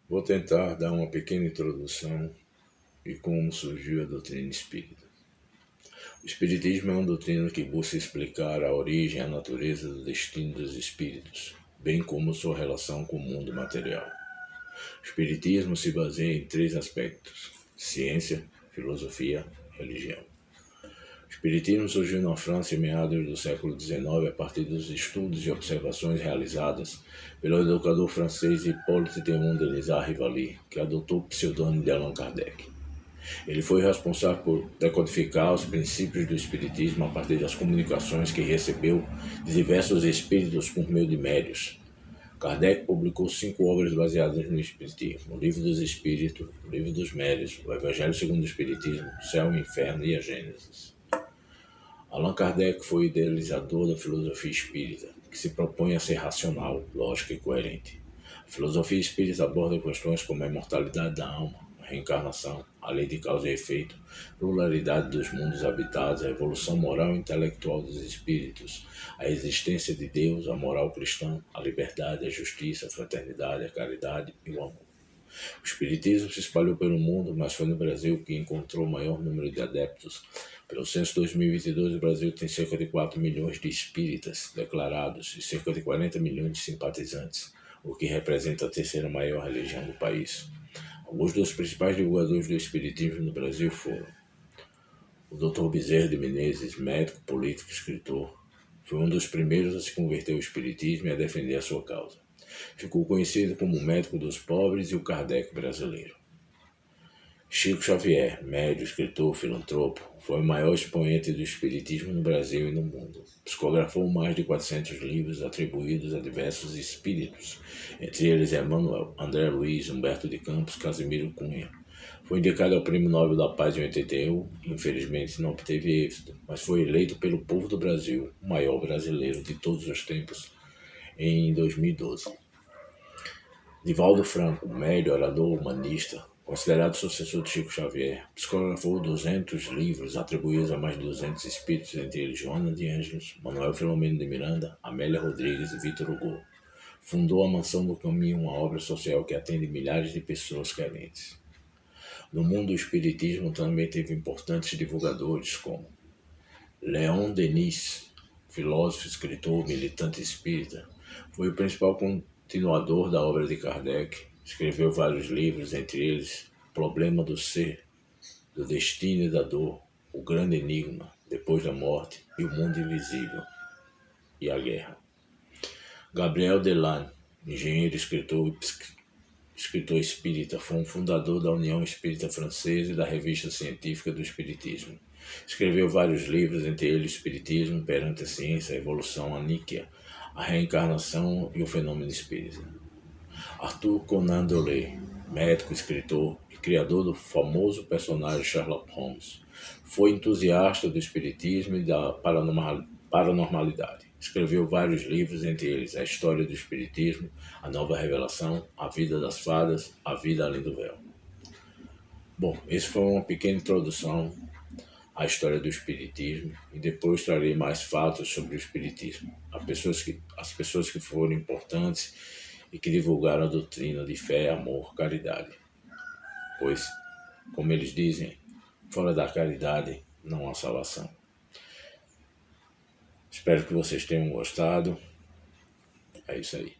Vou tentar dar uma pequena introdução e como surgiu a doutrina espírita. O espiritismo é uma doutrina que busca explicar a origem e a natureza do destino dos espíritos, bem como sua relação com o mundo material. O espiritismo se baseia em 3 aspectos: ciência, filosofia e religião. O espiritismo surgiu na França em meados do século XIX a partir dos estudos e observações realizadas pelo educador francês Hippolyte Témoin de Lizard-Rivali, que adotou o pseudônimo de Allan Kardec. Ele foi responsável por decodificar os princípios do espiritismo a partir das comunicações que recebeu de diversos espíritos por meio de médiuns. Kardec publicou 5 obras baseadas no espiritismo: o Livro dos Espíritos, o Livro dos Médiuns, o Evangelho segundo o Espiritismo, o Céu e o Inferno e a Gênesis. Allan Kardec foi o idealizador da filosofia espírita, que se propõe a ser racional, lógica e coerente. A filosofia espírita aborda questões como a imortalidade da alma, a reencarnação, a lei de causa e efeito, a pluralidade dos mundos habitados, a evolução moral e intelectual dos espíritos, a existência de Deus, a moral cristã, a liberdade, a justiça, a fraternidade, a caridade e o amor. O espiritismo se espalhou pelo mundo, mas foi no Brasil que encontrou o maior número de adeptos. Pelo censo 2022, o Brasil tem cerca de 4 milhões de espíritas declarados e cerca de 40 milhões de simpatizantes, o que representa a 3ª maior religião do país. Alguns dos principais divulgadores do espiritismo no Brasil foram o Dr. Bezerra de Menezes, médico, político e escritor. Foi um dos primeiros a se converter ao espiritismo e a defender a sua causa. Ficou conhecido como o médico dos pobres e o Kardec brasileiro. Chico Xavier, médium, escritor, filantropo, foi o maior expoente do espiritismo no Brasil e no mundo. Psicografou mais de 400 livros atribuídos a diversos espíritos, entre eles Emmanuel, André Luiz, Humberto de Campos, Casimiro Cunha. Foi indicado ao Prêmio Nobel da Paz em 81, infelizmente não obteve êxito, mas foi eleito pelo povo do Brasil o maior brasileiro de todos os tempos em 2012. Divaldo Franco, médium, orador, humanista, considerado sucessor de Chico Xavier, psicografou 200 livros atribuídos a mais de 200 espíritos, entre eles Joana de Ângeles, Manuel Filomeno de Miranda, Amélia Rodrigues e Vitor Hugo. Fundou a Mansão do Caminho, uma obra social que atende milhares de pessoas carentes. No mundo do espiritismo também teve importantes divulgadores como Leon Denis, filósofo, escritor, militante espírita. Foi o principal continuador da obra de Kardec. Escreveu vários livros, entre eles Problema do Ser, do Destino e da Dor, O Grande Enigma, Depois da Morte e O Mundo Invisível e a Guerra. Gabriel Delanne, engenheiro, escritor espírita, foi um fundador da União Espírita Francesa e da Revista Científica do Espiritismo. Escreveu vários livros, entre eles Espiritismo perante a Ciência, a Evolução, a Níquia, a Reencarnação e o Fenômeno Espírita. Arthur Conan Doyle, médico, escritor e criador do famoso personagem Sherlock Holmes, foi entusiasta do espiritismo e da paranormalidade. Escreveu vários livros, entre eles A História do Espiritismo, A Nova Revelação, A Vida das Fadas, A Vida Além do Véu. Bom, essa foi uma pequena introdução à história do espiritismo e depois trarei mais fatos sobre o espiritismo. As pessoas que foram importantes e que divulgaram a doutrina de fé, amor, caridade. Pois, como eles dizem, fora da caridade não há salvação. Espero que vocês tenham gostado. É isso aí.